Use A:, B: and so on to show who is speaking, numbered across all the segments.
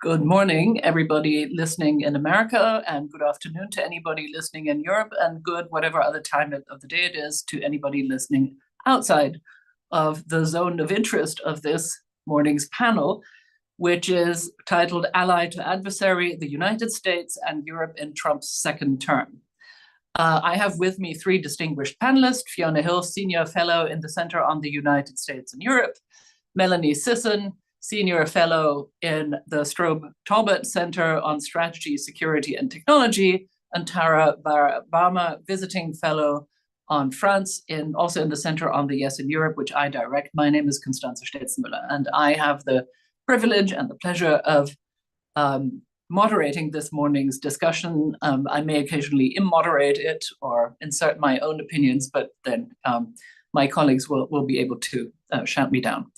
A: Good morning, everybody listening in America, and good afternoon to anybody listening in Europe, and good whatever other time of the day it is to anybody listening outside of the zone of interest of this morning's panel, which is titled Ally to Adversary, the United States and Europe in Trump's Second Term. I have with me three distinguished panelists: Fiona Hill, Senior Fellow in the Center on the United States and Europe; Melanie Sisson, Senior Fellow in the Strobe Talbot Center on Strategy, Security, and Technology; and Tara Barma, Visiting Fellow on France, also in the Center on the U.S. Europe, which I direct. My name is Constanze Stetzenmüller, and I have the privilege and the pleasure of moderating this morning's discussion. I may occasionally immoderate it or insert my own opinions, but then my colleagues will be able to shout me down.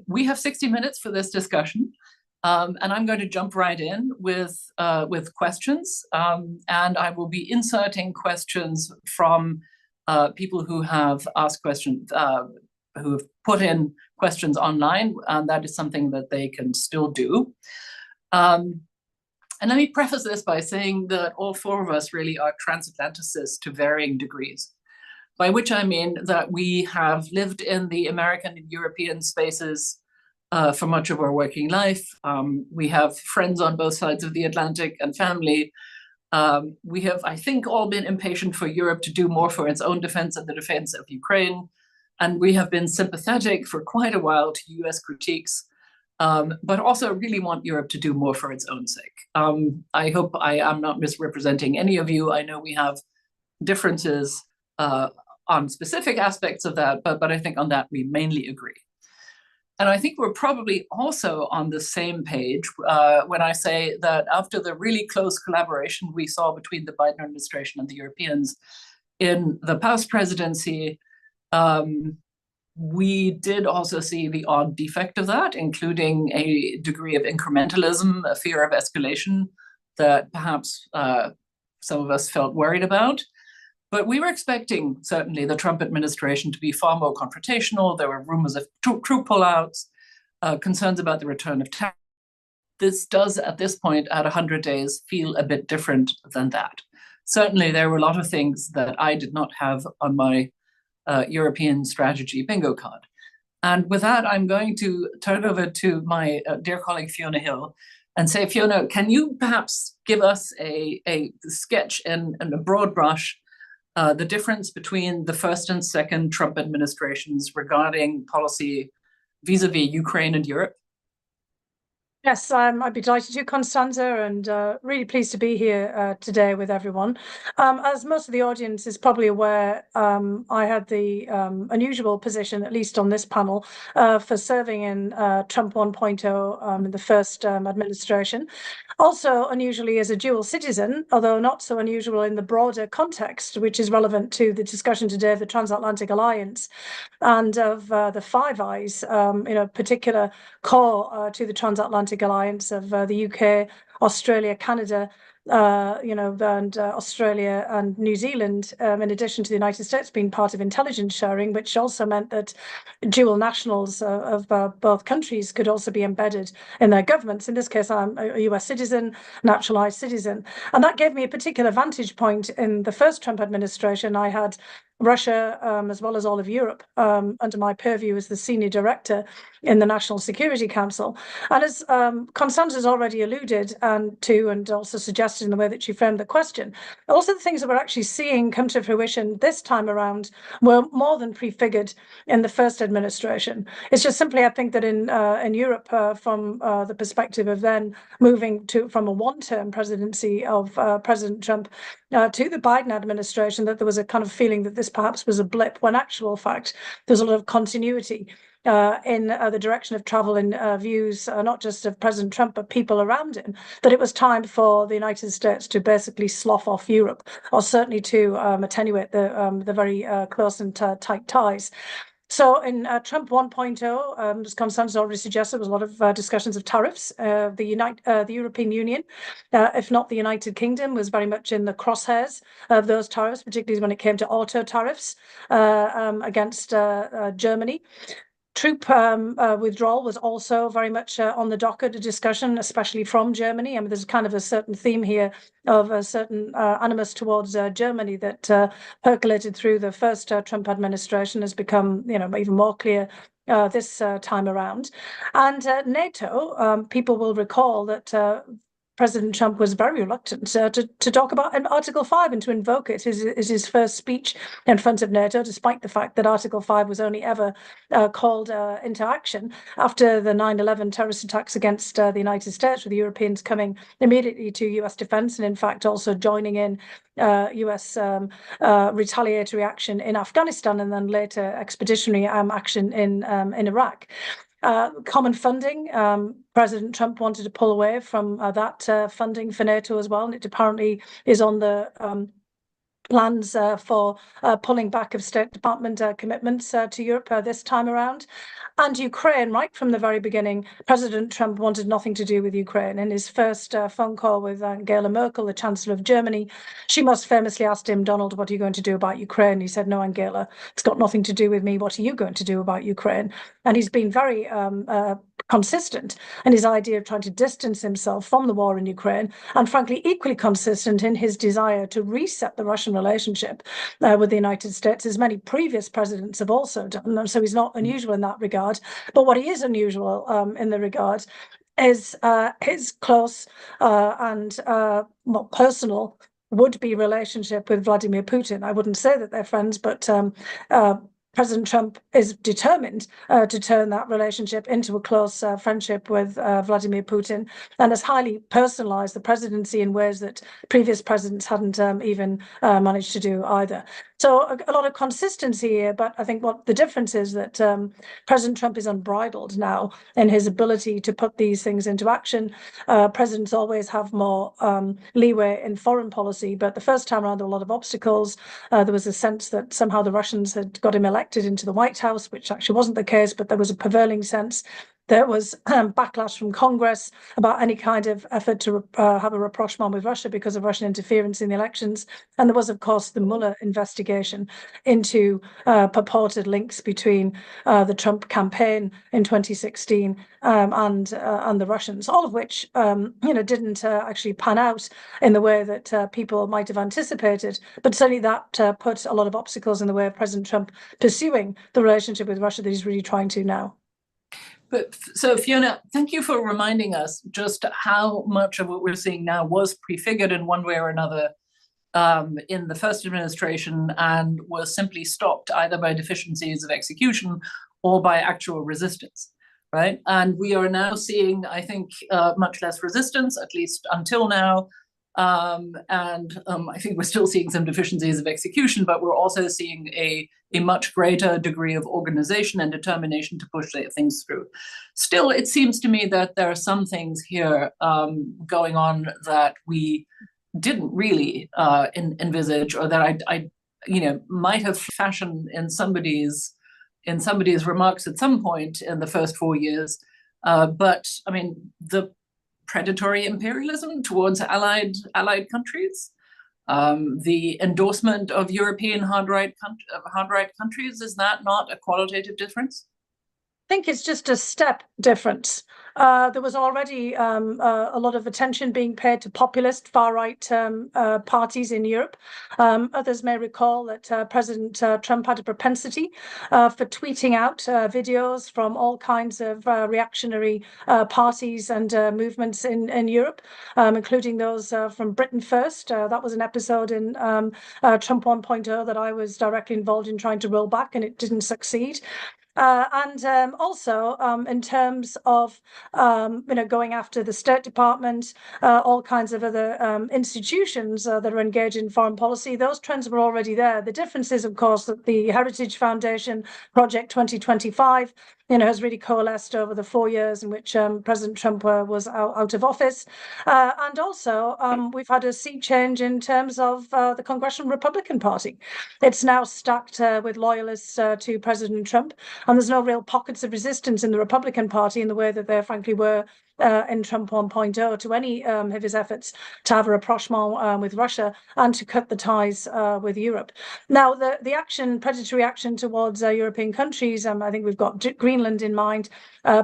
A: We have 60 minutes for this discussion, and I'm going to jump right in with questions, and I will be inserting questions from people who have asked questions, who have put in questions online, and that is something that they can still do. And let me preface this by saying that all four of us really are transatlanticists to varying degrees, by which I mean that we have lived in the American and European spaces for much of our working life. We have friends on both sides of the Atlantic and family. We have, I think, all been impatient for Europe to do more for its own defense and the defense of Ukraine. And we have been sympathetic for quite a while to US critiques, but also really want Europe to do more for its own sake. I hope I am not misrepresenting any of you. I know we have differences on specific aspects of that, but I think on that we mainly agree. And I think we're probably also on the same page when I say that after the really close collaboration we saw between the Biden administration and the Europeans in the past presidency, we did also see the odd defect of that, including a degree of incrementalism, a fear of escalation that perhaps some of us felt worried about. But we were expecting, certainly, the Trump administration to be far more confrontational. There were rumors of troop pullouts, concerns about the return of tariffs. This does, at this point, at 100 days, feel a bit different than that. Certainly, there were a lot of things that I did not have on my European strategy bingo card. And with that, I'm going to turn over to my dear colleague, Fiona Hill, and say, Fiona, can you perhaps give us a sketch in a broad brush the difference between the first and second Trump administrations regarding policy vis-a-vis Ukraine and Europe?
B: Yes, I'd be delighted to, Constanza, and really pleased to be here today with everyone. As most of the audience is probably aware, I had the unusual position, at least on this panel, for serving in Trump 1.0 in the first administration. Also, unusually as a dual citizen, although not so unusual in the broader context, which is relevant to the discussion today of the Transatlantic Alliance and of the Five Eyes, particular core to the Transatlantic Alliance of the UK, Australia, Canada, and Australia and New Zealand, in addition to the United States being part of intelligence sharing, which also meant that dual nationals of both countries could also be embedded in their governments. In this case, I'm a US citizen, naturalized citizen. And that gave me a particular vantage point in the first Trump administration. I had Russia, as well as all of Europe, under my purview as the senior director in the National Security Council. And as Constanza has already alluded to and also suggested in the way that she framed the question, also the things that we're actually seeing come to fruition this time around were more than prefigured in the first administration. It's just simply, I think, that in Europe, from the perspective of then moving from a one-term presidency of President Trump to the Biden administration, that there was a kind of feeling that this perhaps was a blip, when actual fact there's a lot of continuity in the direction of travel and views, not just of President Trump, but people around him, that it was time for the United States to basically slough off Europe, or certainly to attenuate the very close and tight ties. So in Trump 1.0, as Constanza already suggested, there was a lot of discussions of tariffs. The European Union, if not the United Kingdom, was very much in the crosshairs of those tariffs, particularly when it came to auto tariffs against Germany. Troop withdrawal was also very much on the docket of discussion, especially from Germany. I mean, there's kind of a certain theme here of a certain animus towards Germany that percolated through the first Trump administration, has become, even more clear this time around. And NATO, people will recall that President Trump was very reluctant to talk about Article 5 and to invoke it as his first speech in front of NATO, despite the fact that Article 5 was only ever called into action after the 9/11 terrorist attacks against the United States, with the Europeans coming immediately to US defense and, in fact, also joining in US retaliatory action in Afghanistan and then later expeditionary action in Iraq. Common funding, President Trump wanted to pull away from that funding for NATO as well, and it apparently is on the plans for pulling back of State Department commitments to Europe this time around. And Ukraine, right from the very beginning, President Trump wanted nothing to do with Ukraine. In his first phone call with Angela Merkel, the Chancellor of Germany, she most famously asked him, "Donald, what are you going to do about Ukraine?" He said, "No, Angela, it's got nothing to do with me. What are you going to do about Ukraine?" And he's been very consistent in his idea of trying to distance himself from the war in Ukraine, and frankly, equally consistent in his desire to reset the Russian relationship with the United States, as many previous presidents have also done. So he's not unusual in that regard. But what he is unusual in the regard is his close and personal would-be relationship with Vladimir Putin. I wouldn't say that they're friends, but President Trump is determined to turn that relationship into a close friendship with Vladimir Putin, and has highly personalized the presidency in ways that previous presidents hadn't even managed to do either. So a lot of consistency here, but I think what the difference is that President Trump is unbridled now in his ability to put these things into action. Presidents always have more leeway in foreign policy, but the first time around there were a lot of obstacles. There was a sense that somehow the Russians had got him elected into the White House, which actually wasn't the case, but there was a prevailing sense. There was backlash from Congress about any kind of effort to have a rapprochement with Russia because of Russian interference in the elections. And there was, of course, the Mueller investigation into purported links between the Trump campaign in 2016 and the Russians, all of which didn't actually pan out in the way that people might have anticipated. But certainly that put a lot of obstacles in the way of President Trump pursuing the relationship with Russia that he's really trying to now.
A: But so, Fiona, thank you for reminding us just how much of what we're seeing now was prefigured in one way or another in the first administration, and was simply stopped either by deficiencies of execution or by actual resistance, right? And we are now seeing, I think, much less resistance, at least until now. I think we're still seeing some deficiencies of execution, but we're also seeing a much greater degree of organization and determination to push things through. Still, it seems to me that there are some things here going on that we didn't really envisage, or that I might have fashioned in somebody's remarks at some point in the first 4 years. But I mean, the predatory imperialism towards allied countries, the endorsement of European hard right countries, is that not a qualitative difference?
B: I think it's just a step difference. There was already a lot of attention being paid to populist far-right parties in Europe. Others may recall that President Trump had a propensity for tweeting out videos from all kinds of reactionary parties and movements in Europe, including those from Britain First. That was an episode in Trump 1.0 that I was directly involved in trying to roll back, and it didn't succeed. Also in terms of going after the State Department, all kinds of other institutions that are engaged in foreign policy, those trends were already there. The difference is, of course, that the Heritage Foundation Project 2025 has really coalesced over the 4 years in which President Trump was out of office. And also, we've had a sea change in terms of the Congressional Republican Party. It's now stacked with loyalists to President Trump, and there's no real pockets of resistance in the Republican Party in the way that there frankly were in Trump 1.0 to any of his efforts to have a rapprochement with Russia and to cut the ties with Europe. Now, the predatory action towards European countries, I think we've got Greenland in mind.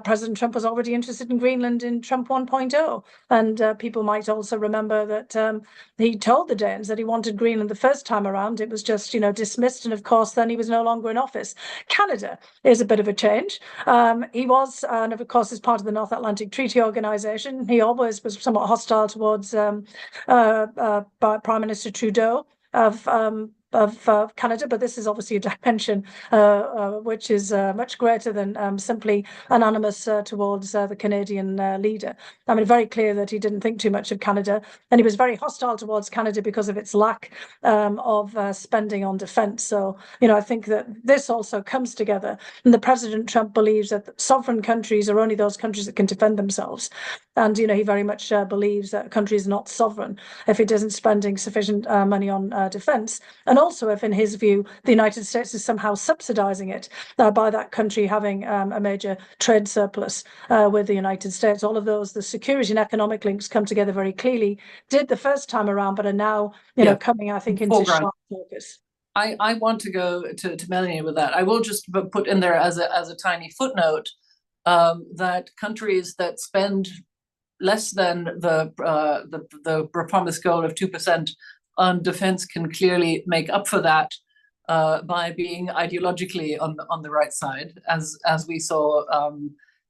B: President Trump was already interested in Greenland in Trump 1.0, and people might also remember that he told the Danes that he wanted Greenland the first time around. It was just, dismissed, and of course, then he was no longer in office. Canada is a bit of a change. He was, and of course, as part of the North Atlantic Treaty Organization, he always was somewhat hostile towards Prime Minister Trudeau of Canada, but this is obviously a dimension which is much greater than simply an animus towards the Canadian leader. I mean, very clear that he didn't think too much of Canada, and he was very hostile towards Canada because of its lack of spending on defense. So, I think that this also comes together, and the President Trump believes that sovereign countries are only those countries that can defend themselves. And, he very much believes that a country is not sovereign if it isn't spending sufficient money on defense. And also if, in his view, the United States is somehow subsidizing it by that country having a major trade surplus with the United States. All of those, the security and economic links come together very clearly, did the first time around, but are now, coming, I think, into sharp focus.
A: I want to go to Melanie with that. I will just put in there as a tiny footnote that countries that spend less than the promised goal of 2% on defense can clearly make up for that by being ideologically on the right side, as we saw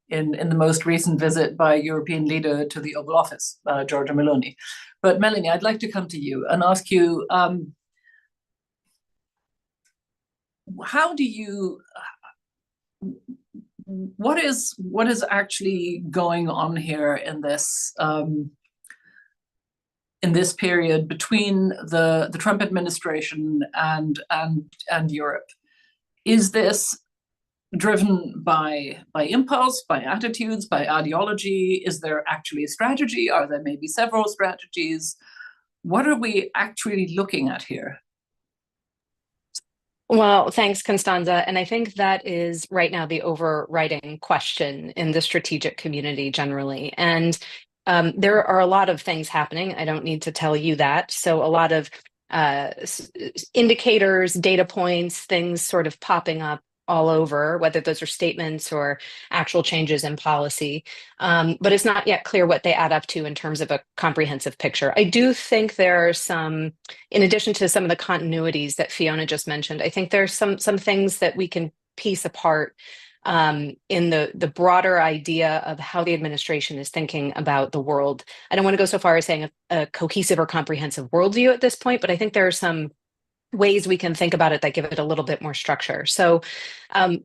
A: in the most recent visit by a European leader to the Oval Office, Giorgia Meloni. But Melanie, I'd like to come to you and ask you, what is actually going on here in this period between the Trump administration and Europe? Is this driven by impulse, by attitudes, by ideology? Is there actually a strategy? Are there maybe several strategies? What are we actually looking at here?
C: Well, thanks, Constanza. And I think that is right now the overriding question in the strategic community generally. And there are a lot of things happening. I don't need to tell you that. So a lot of indicators, data points, things sort of popping up all over, whether those are statements or actual changes in policy. But it's not yet clear what they add up to in terms of a comprehensive picture. I do think there are some, in addition to some of the continuities that Fiona just mentioned, I think there's some things that we can piece apart in the broader idea of how the administration is thinking about the world. I don't want to go so far as saying a cohesive or comprehensive worldview at this point, but I think there are some ways we can think about it that give it a little bit more structure. So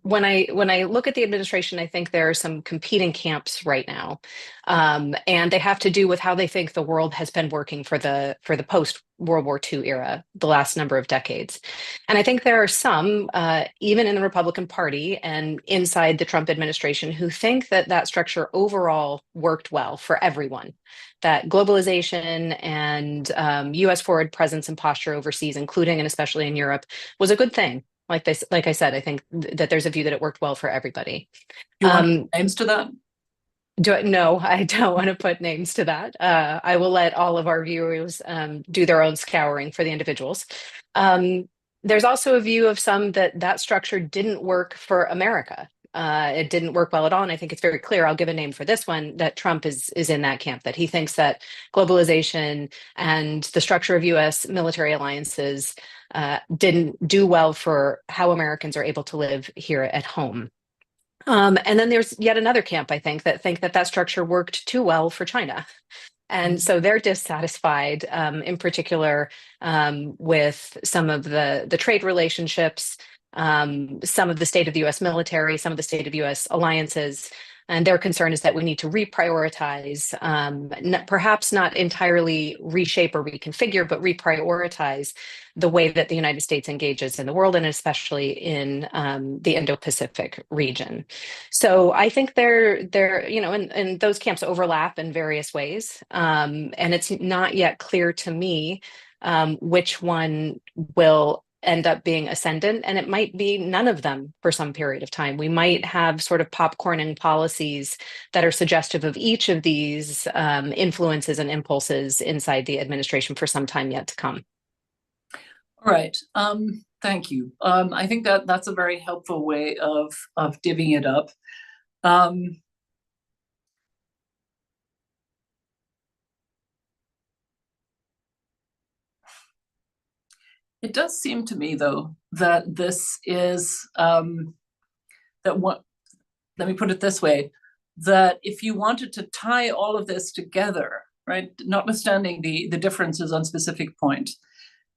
C: when I look at the administration, I think there are some competing camps right now, and they have to do with how they think the world has been working for the post World War II era, the last number of decades. And I think there are some, even in the Republican Party and inside the Trump administration, who think that structure overall worked well for everyone. That globalization and U.S. forward presence and posture overseas, including and especially in Europe, was a good thing. Like I said, I think that there's a view that it worked well for everybody.
A: Do you want names to that?
C: No, I don't want to put names to that. I will let all of our viewers do their own scouring for the individuals. There's also a view of some that structure didn't work for America. It didn't work well at all. And I think it's very clear, I'll give a name for this one, that Trump is in that camp, that he thinks that globalization and the structure of U.S. military alliances didn't do well for how Americans are able to live here at home. And then there's yet another camp, I think that structure worked too well for China. And so they're dissatisfied, in particular, with some of the trade relationships, some of the state of the U.S. military, some of the state of U.S. alliances. And their concern is that we need to reprioritize, perhaps not entirely reshape or reconfigure, but reprioritize the way that the United States engages in the world, and especially in the Indo-Pacific region. So I think they're and those camps overlap in various ways. And it's not yet clear to me which one will end up being ascendant, and it might be none of them for some period of time. We might have sort of popcorning policies that are suggestive of each of these influences and impulses inside the administration for some time yet to come.
A: All right. Thank you. I think that that's a very helpful way of divvying it up. It does seem to me, though, that this is let me put it this way, that if you wanted to tie all of this together, right, notwithstanding the differences on specific points,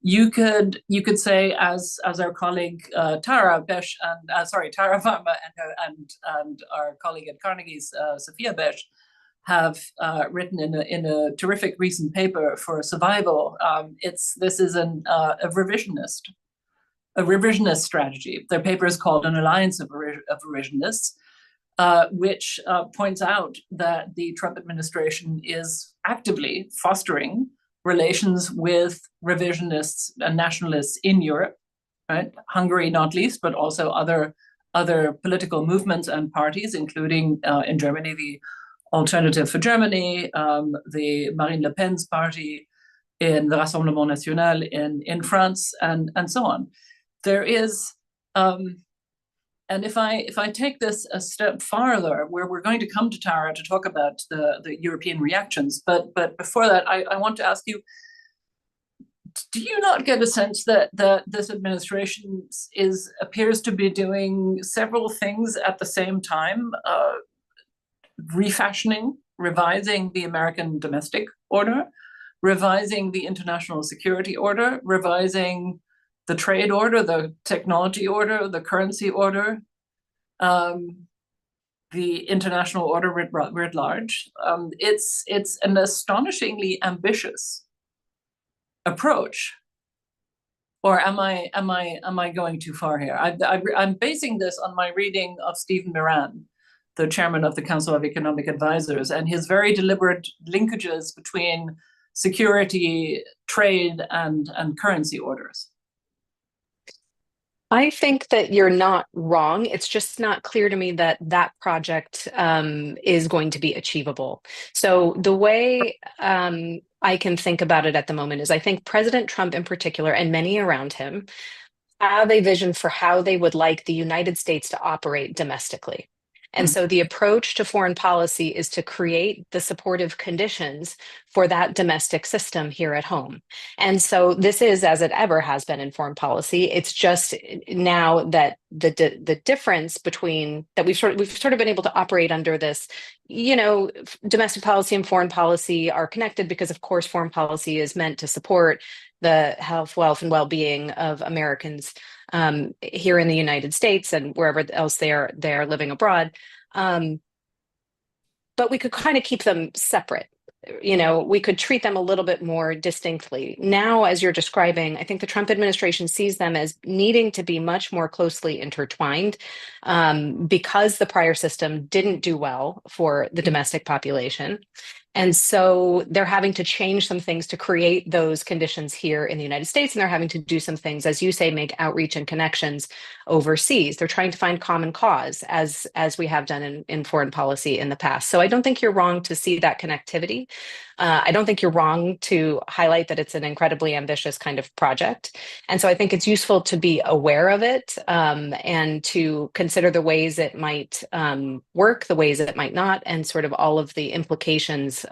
A: you could say, as our colleague Tara Besh and Tara Varma and our colleague at Carnegie's Sophia Besh have written in a terrific recent paper for Survival. This is a revisionist strategy. Their paper is called An Alliance of Revisionists, which points out that the Trump administration is actively fostering relations with revisionists and nationalists in Europe, right? Hungary not least, but also other political movements and parties, including in Germany, the Alternative for Germany, the Marine Le Pen's party, in the Rassemblement National in France, and so on. There is, and if I take this a step farther, where we're going to come to Tara to talk about the European reactions, but before that, I want to ask you, do you not get a sense that this administration appears to be doing several things at the same time, refashioning, revising the American domestic order, revising the international security order, revising the trade order, the technology order, the currency order, the international order writ large? It's an astonishingly ambitious approach. Or am I going too far here? I'm basing this on my reading of Stephen Moran, the chairman of the Council of Economic Advisors, and his very deliberate linkages between security, trade, and currency orders.
C: I think that you're not wrong. It's just not clear to me that that project is going to be achievable. So the way I can think about it at the moment is I think President Trump in particular, and many around him, have a vision for how they would like the United States to operate domestically. And so the approach to foreign policy is to create the supportive conditions for that domestic system here at home. And so this is, as it ever has been in foreign policy, it's just now that the difference between that we've sort of been able to operate under this, domestic policy and foreign policy are connected because, of course, foreign policy is meant to support the health, wealth, and well-being of Americans here in the United States and wherever else they are living abroad. But we could kind of keep them separate. We could treat them a little bit more distinctly. Now, as you're describing, I think the Trump administration sees them as needing to be much more closely intertwined because the prior system didn't do well for the domestic population. And so they're having to change some things to create those conditions here in the United States. And they're having to do some things, as you say, make outreach and connections overseas. They're trying to find common cause, as we have done in foreign policy in the past. So I don't think you're wrong to see that connectivity. I don't think you're wrong to highlight that it's an incredibly ambitious kind of project. And so I think it's useful to be aware of it and to consider the ways it might work, the ways it might not, and sort of all of the implications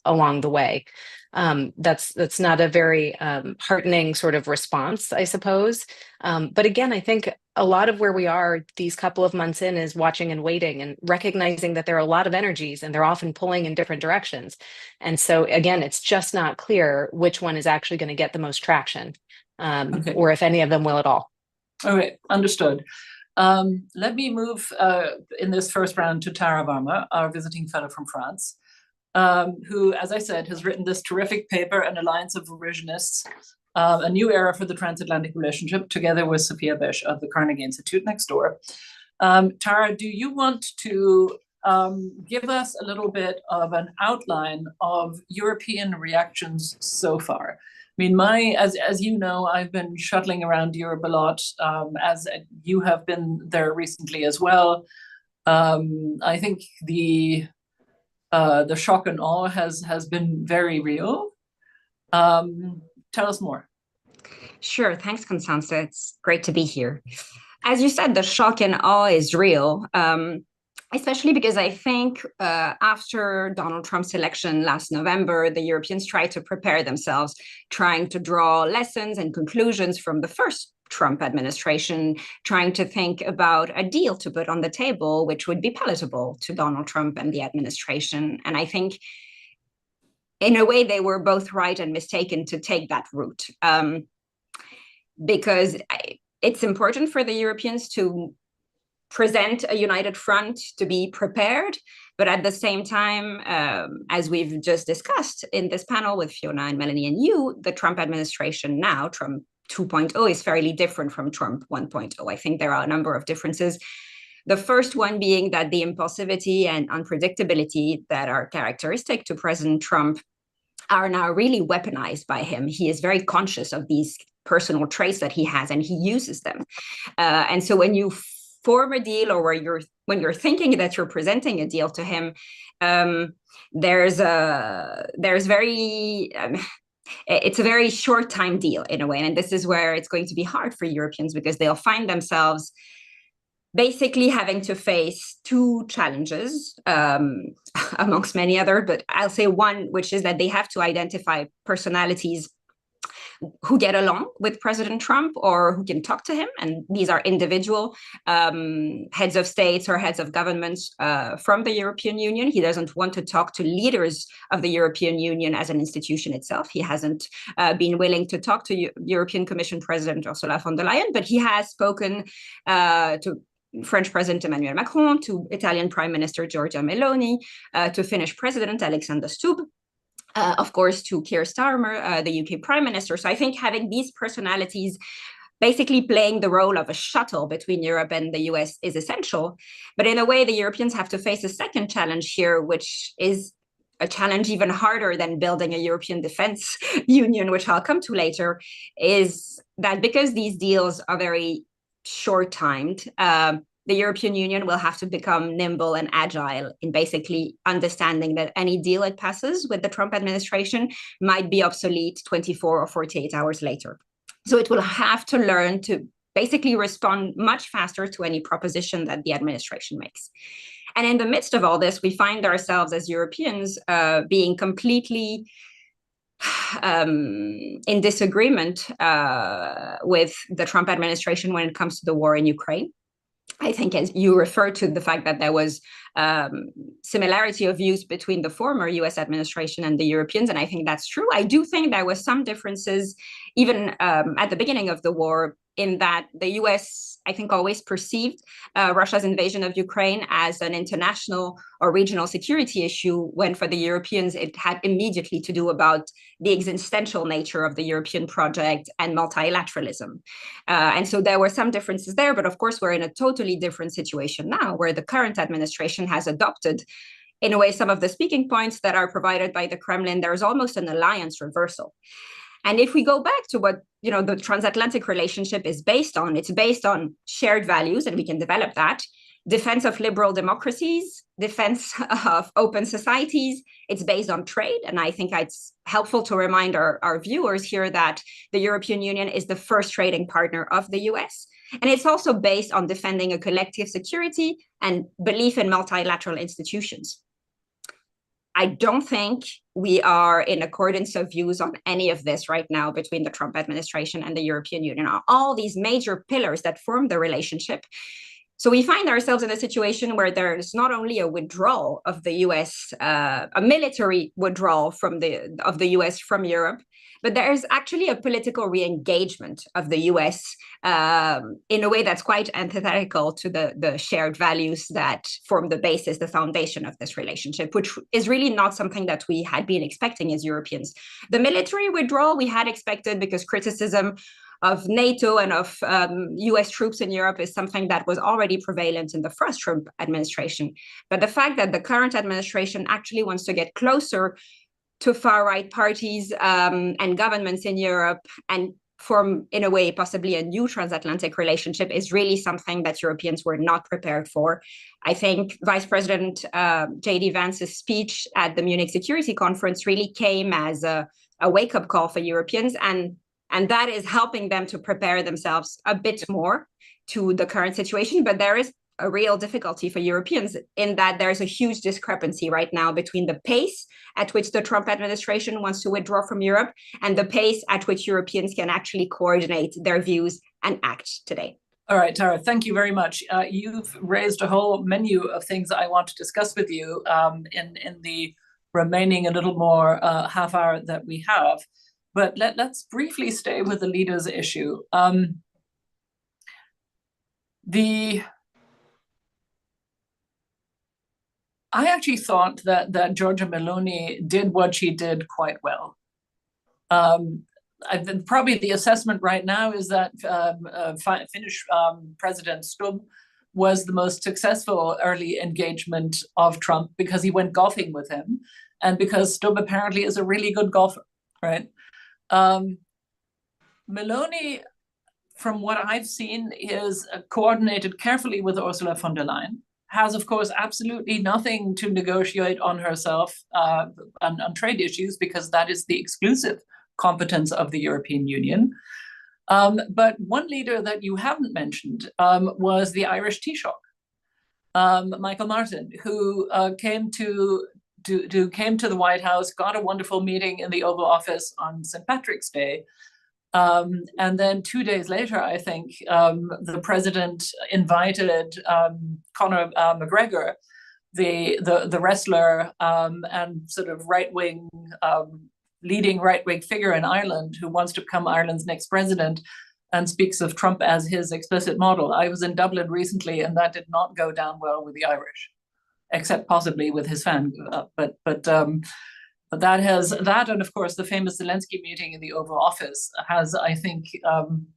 C: along the way. That's not a very heartening sort of response, I suppose. But again, I think a lot of where we are these couple of months in is watching and waiting and recognizing that there are a lot of energies and they're often pulling in different directions. And so again, it's just not clear which one is actually going to get the most traction or if any of them will at all.
A: Okay, understood. Let me move in this first round to Tara Varma, our visiting fellow from France, who, as I said, has written this terrific paper, An Alliance of Revisionists, a new era for the transatlantic relationship, together with Sophia Besh of the Carnegie Institute next door. Tara, do you want to give us a little bit of an outline of European reactions so far? mean, as you know, I've been shuttling around Europe a lot, as you have been there recently as well. I think the shock and awe has been very real. Tell us more.
D: Sure. Thanks, Constanza. It's great to be here. As you said, the shock and awe is real, especially because I think after Donald Trump's election last November, the Europeans tried to prepare themselves, trying to draw lessons and conclusions from the first Trump administration, trying to think about a deal to put on the table, which would be palatable to Donald Trump and the administration. And I think in a way, they were both right and mistaken to take that route. Because it's important for the Europeans to present a united front, to be prepared. But at the same time, as we've just discussed in this panel with Fiona and Melanie and you, the Trump administration now, Trump 2.0, is fairly different from Trump 1.0. I think there are a number of differences. The first one being that the impulsivity and unpredictability that are characteristic to President Trump are now really weaponized by him. He is very conscious of these personal traits that he has, and he uses them. And so when you form a deal, or when you're thinking that you're presenting a deal to him, it's a very short time deal in a way. And this is where it's going to be hard for Europeans, because they'll find themselves basically having to face two challenges, amongst many other, but I'll say one, which is that they have to identify personalities who get along with President Trump or who can talk to him. And these are individual heads of states or heads of governments from the European Union. He doesn't want to talk to leaders of the European Union as an institution itself. He hasn't been willing to talk to European Commission President Ursula von der Leyen, but he has spoken to French President Emmanuel Macron, to Italian Prime Minister Giorgia Meloni, to Finnish President Alexander Stubb, of course, to Keir Starmer, the UK Prime Minister. So I think having these personalities basically playing the role of a shuttle between Europe and the US is essential. But in a way, the Europeans have to face a second challenge here, which is a challenge even harder than building a European defense union, which I'll come to later, is that because these deals are very short-timed, the European Union will have to become nimble and agile in basically understanding that any deal it passes with the Trump administration might be obsolete 24 or 48 hours later. So it will have to learn to basically respond much faster to any proposition that the administration makes. And in the midst of all this, we find ourselves as Europeans being completely in disagreement with the Trump administration when it comes to the war in Ukraine. I think, as you refer to the fact that there was similarity of views between the former US administration and the Europeans, and I think that's true. I do think there was some differences even at the beginning of the war, in that the US, I think, always perceived Russia's invasion of Ukraine as an international or regional security issue, when for the Europeans, it had immediately to do about the existential nature of the European project and multilateralism. And so there were some differences there, but of course, we're in a totally different situation now, where the current administration has adopted, in a way, some of the speaking points that are provided by the Kremlin. There is almost an alliance reversal. And if we go back to what the transatlantic relationship is based on, it's based on shared values, and we can develop that. Defense of liberal democracies, defense of open societies. It's based on trade. And I think it's helpful to remind our viewers here that the European Union is the first trading partner of the US. And it's also based on defending a collective security and belief in multilateral institutions. I don't think we are in accordance of views on any of this right now between the Trump administration and the European Union, all these major pillars that form the relationship. So we find ourselves in a situation where there's not only a withdrawal of the US, a military withdrawal of the US from Europe, but there's actually a political re-engagement of the US in a way that's quite antithetical to the shared values that form the basis, the foundation of this relationship, which is really not something that we had been expecting as Europeans. The military withdrawal we had expected because criticism of NATO and of US troops in Europe is something that was already prevalent in the first Trump administration. But the fact that the current administration actually wants to get closer to far-right parties and governments in Europe and form, in a way, possibly a new transatlantic relationship is really something that Europeans were not prepared for. I think Vice President J.D. Vance's speech at the Munich Security Conference really came as a wake-up call for Europeans, and that is helping them to prepare themselves a bit more to the current situation. But there is a real difficulty for Europeans in that there's a huge discrepancy right now between the pace at which the Trump administration wants to withdraw from Europe and the pace at which Europeans can actually coordinate their views and act today.
A: All right, Tara, thank you very much. You've raised a whole menu of things I want to discuss with you in the remaining a little more half hour that we have. But let's briefly stay with the leaders issue. I actually thought that Giorgia Meloni did what she did quite well. Probably the assessment right now is that Finnish President Stubb was the most successful early engagement of Trump because he went golfing with him, and because Stubb apparently is a really good golfer, right? Meloni, from what I've seen, is coordinated carefully with Ursula von der Leyen, has, of course, absolutely nothing to negotiate on herself on trade issues, because that is the exclusive competence of the European Union. But one leader that you haven't mentioned was the Irish Taoiseach, Michael Martin, who came to the White House, got a wonderful meeting in the Oval Office on St. Patrick's Day. And then 2 days later, I think, the president invited Conor McGregor, the wrestler and sort of right-wing, leading right-wing figure in Ireland, who wants to become Ireland's next president and speaks of Trump as his explicit model. I was in Dublin recently, and that did not go down well with the Irish, except possibly with his fan. But that, and of course, the famous Zelensky meeting in the Oval Office has, I think,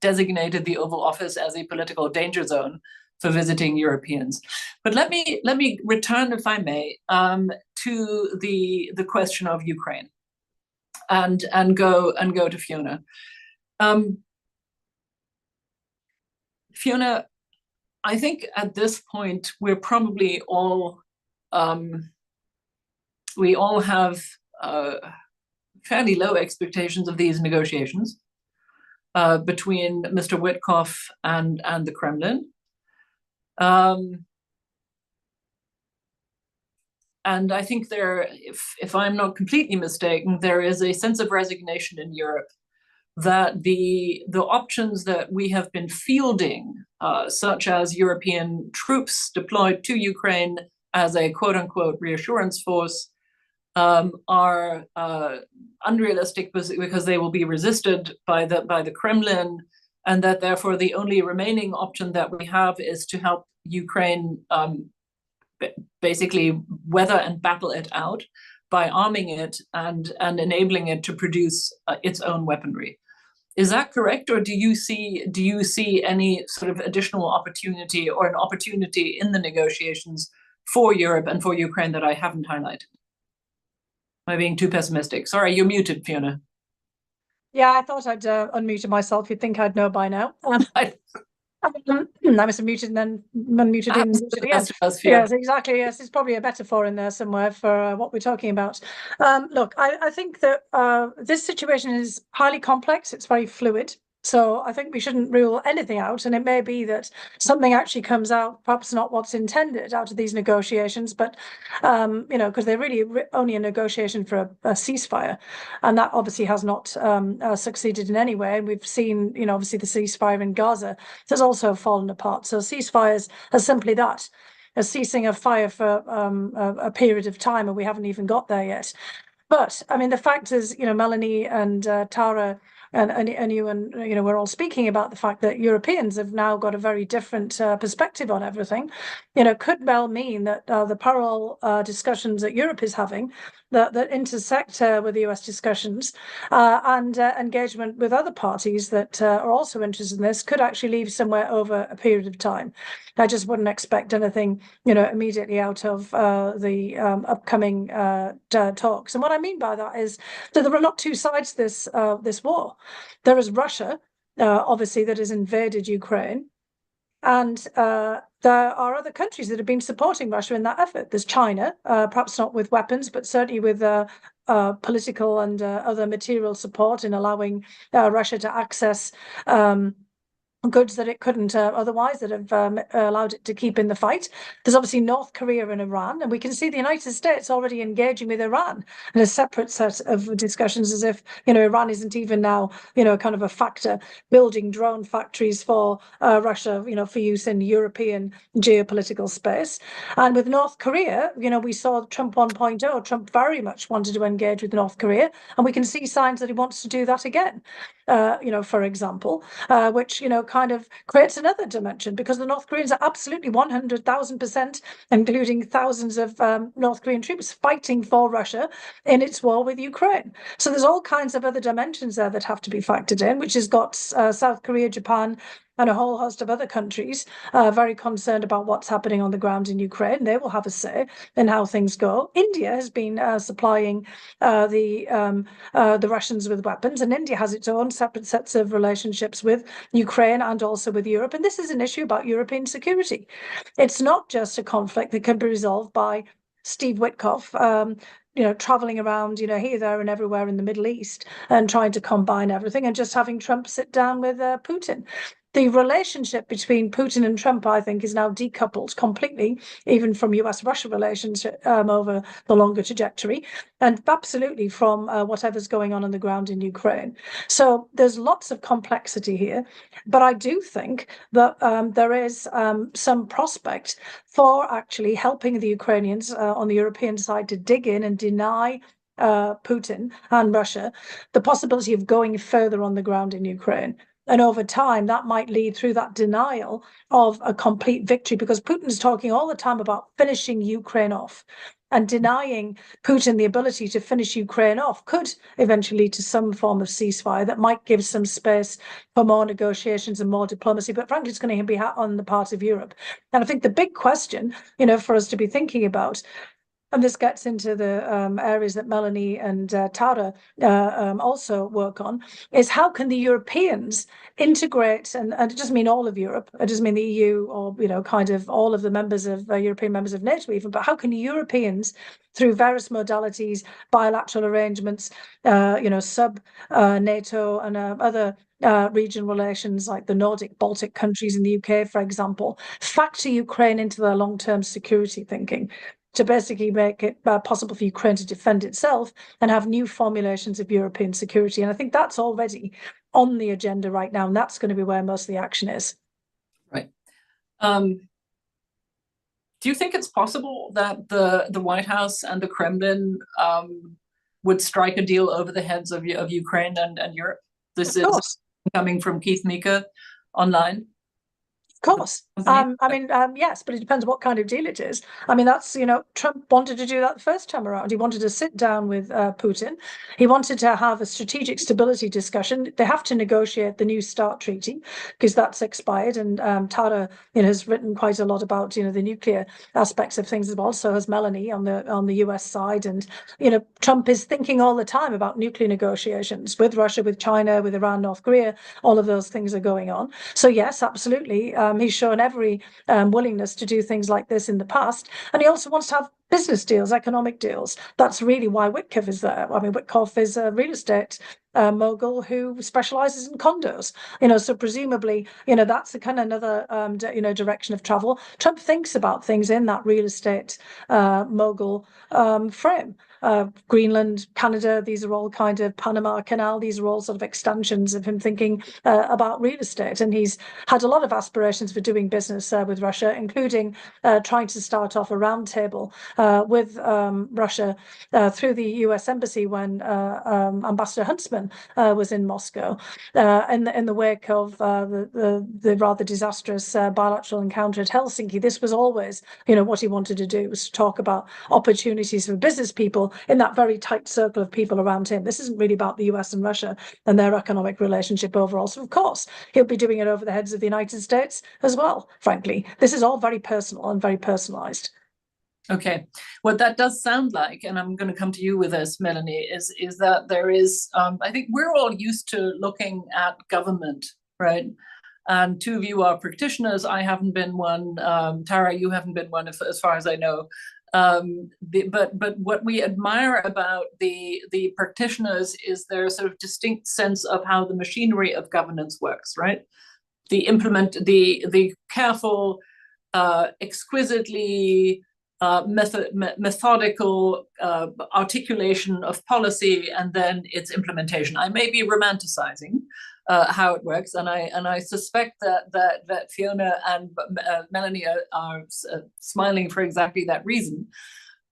A: designated the Oval Office as a political danger zone for visiting Europeans. But let me return, if I may, to the question of Ukraine, and go to Fiona. Fiona, I think at this point we're probably all we all have fairly low expectations of these negotiations between Mr. Witkoff and the Kremlin. And I think there, if I'm not completely mistaken, there is a sense of resignation in Europe that the options that we have been fielding, such as European troops deployed to Ukraine as a quote-unquote reassurance force, are unrealistic because they will be resisted by the Kremlin, and that therefore the only remaining option that we have is to help Ukraine basically weather and battle it out by arming it and enabling it to produce its own weaponry. Is that correct, or do you see any sort of additional opportunity or an opportunity in the negotiations for Europe and for Ukraine that I haven't highlighted? Am I being too pessimistic? Sorry, you're muted, Fiona.
B: Yeah, I thought I'd unmuted myself. You'd think I'd know by now. I must have muted and then unmuted and muted again. Yes, exactly. Yes, there's probably a metaphor in there somewhere for what we're talking about. Look, I think that this situation is highly complex. It's very fluid. So I think we shouldn't rule anything out, and it may be that something actually comes out, perhaps not what's intended out of these negotiations, but because they're really only a negotiation for a ceasefire, and that obviously has not succeeded in any way. And we've seen, obviously the ceasefire in Gaza has also fallen apart. So ceasefires are simply that, a ceasing of fire for a period of time, and we haven't even got there yet. But I mean, the fact is, Melanie and Tara and you and we're all speaking about the fact that Europeans have now got a very different perspective on everything. Could well mean that the parallel discussions that Europe is having that intersect with the US discussions and engagement with other parties that are also interested in this could actually leave somewhere over a period of time. I just wouldn't expect anything, immediately out of the upcoming talks. And what I mean by that is that there are not two sides to this war. There is Russia, obviously, that has invaded Ukraine. And there are other countries that have been supporting Russia in that effort. There's China, perhaps not with weapons, but certainly with political and other material support in allowing Russia to access goods that it couldn't otherwise, that have allowed it to keep in the fight. There's obviously North Korea and Iran, and we can see the United States already engaging with Iran in a separate set of discussions, as if Iran isn't even now kind of a factor, building drone factories for Russia, for use in European geopolitical space. And with North Korea, we saw Trump 1.0. Trump very much wanted to engage with North Korea, and we can see signs that he wants to do that again. For example, which kind of creates another dimension, because the North Koreans are absolutely 100,000%, including thousands of North Korean troops fighting for Russia in its war with Ukraine. So there's all kinds of other dimensions there that have to be factored in, which has got South Korea, Japan, and a whole host of other countries very concerned about what's happening on the ground in Ukraine. They will have a say in how things go. India has been supplying the Russians with weapons, and India has its own separate sets of relationships with Ukraine and also with Europe. And this is an issue about European security. It's not just a conflict that can be resolved by Steve Witkoff, traveling around, here, there, and everywhere in the Middle East and trying to combine everything and just having Trump sit down with Putin. The relationship between Putin and Trump, I think, is now decoupled completely, even from US-Russia relations over the longer trajectory, and absolutely from whatever's going on the ground in Ukraine. So there's lots of complexity here, but I do think that there is some prospect for actually helping the Ukrainians on the European side to dig in and deny Putin and Russia the possibility of going further on the ground in Ukraine. And over time, that might lead through that denial of a complete victory, because Putin's talking all the time about finishing Ukraine off, and denying Putin the ability to finish Ukraine off could eventually lead to some form of ceasefire that might give some space for more negotiations and more diplomacy. But frankly, it's going to be on the part of Europe. And I think the big question, for us to be thinking about, and this gets into the areas that Melanie and Tara also work on, is how can the Europeans integrate, and it doesn't mean all of Europe, it doesn't mean the EU or, kind of all of the members of European members of NATO even, but how can Europeans, through various modalities, bilateral arrangements, sub-NATO and other regional relations like the Nordic, Baltic countries in the UK, for example, factor Ukraine into their long-term security thinking, to basically make it possible for Ukraine to defend itself and have new formulations of European security. And I think that's already on the agenda right now, and that's going to be where most of the action is.
A: Right. Do you think it's possible that the White House and the Kremlin would strike a deal over the heads of Ukraine and Europe? This is coming from Keith Mika online.
B: Of course. Yes, but it depends what kind of deal it is. That's, Trump wanted to do that the first time around. He wanted to sit down with Putin. He wanted to have a strategic stability discussion. They have to negotiate the New START treaty because that's expired. And Tara, has written quite a lot about, the nuclear aspects of things as well. So has Melanie on the US side. And, Trump is thinking all the time about nuclear negotiations with Russia, with China, with Iran, North Korea. All of those things are going on. So yes, absolutely. He's shown every willingness to do things like this in the past. And he also wants to have business deals, economic deals. That's really why Witkoff is there. Witkoff is a real estate mogul who specializes in condos. So presumably, that's a kind of another, direction of travel. Trump thinks about things in that real estate mogul frame. Greenland, Canada, these are all kind of Panama Canal. These are all sort of extensions of him thinking about real estate. And he's had a lot of aspirations for doing business with Russia, including trying to start off a roundtable with Russia through the US Embassy when Ambassador Huntsman 2007 was in Moscow in the wake of the rather disastrous bilateral encounter at Helsinki. This was always, what he wanted to do, was to talk about opportunities for business people in that very tight circle of people around him. This isn't really about the US and Russia and their economic relationship overall. So of course, he'll be doing it over the heads of the United States as well, frankly. This is all very personal and very personalized.
A: Okay, what that does sound like, and I'm going to come to you with this, Melanie, is that there is, I think we're all used to looking at government, right? And two of you are practitioners. I haven't been one. Tara, you haven't been one, as far as I know. But what we admire about the practitioners is their sort of distinct sense of how the machinery of governance works, right? The careful, exquisitely methodical articulation of policy and then its implementation. I may be romanticizing how it works, and I suspect that Fiona and Melanie are smiling for exactly that reason.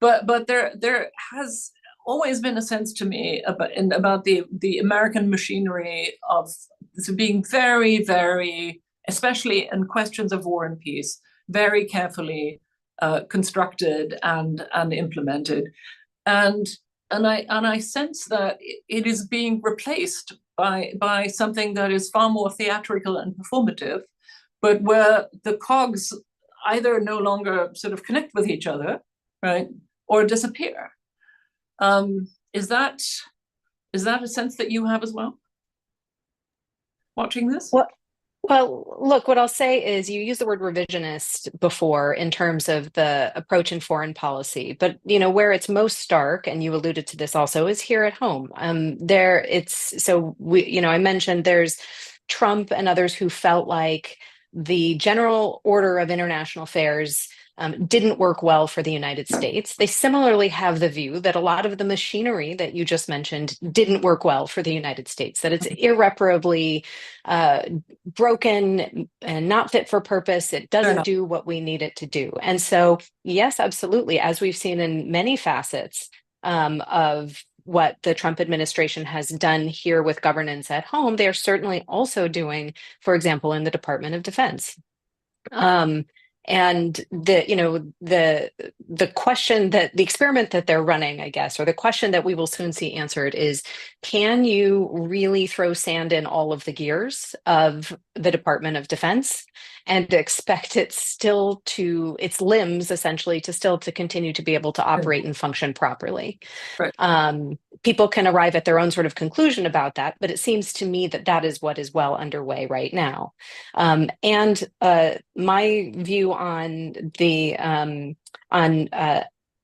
A: But there has always been a sense to me about the American machinery of being very, very, especially in questions of war and peace, very carefully constructed and implemented, and I sense that it is being replaced by something that is far more theatrical and performative, but where the cogs either no longer sort of connect with each other, right, or disappear. Is that a sense that you have as well, watching this?
C: Well, look, what I'll say is you used the word revisionist before in terms of the approach in foreign policy, but where it's most stark, and you alluded to this also, is here at home. I mentioned there's Trump and others who felt like the general order of international affairs didn't work well for the United States. They similarly have the view that a lot of the machinery that you just mentioned didn't work well for the United States, that it's irreparably broken and not fit for purpose. It doesn't do what we need it to do. And so, yes, absolutely, as we've seen in many facets of what the Trump administration has done here with governance at home, they are certainly also doing, for example, in the Department of Defense. And the question that the experiment that they're running, I guess, or the question that we will soon see answered is, can you really throw sand in all of the gears of the Department of Defense and expect it still to, its limbs essentially, to continue to be able to operate and function properly? Right. People can arrive at their own sort of conclusion about that, but it seems to me that that is what is well underway right now. And my view on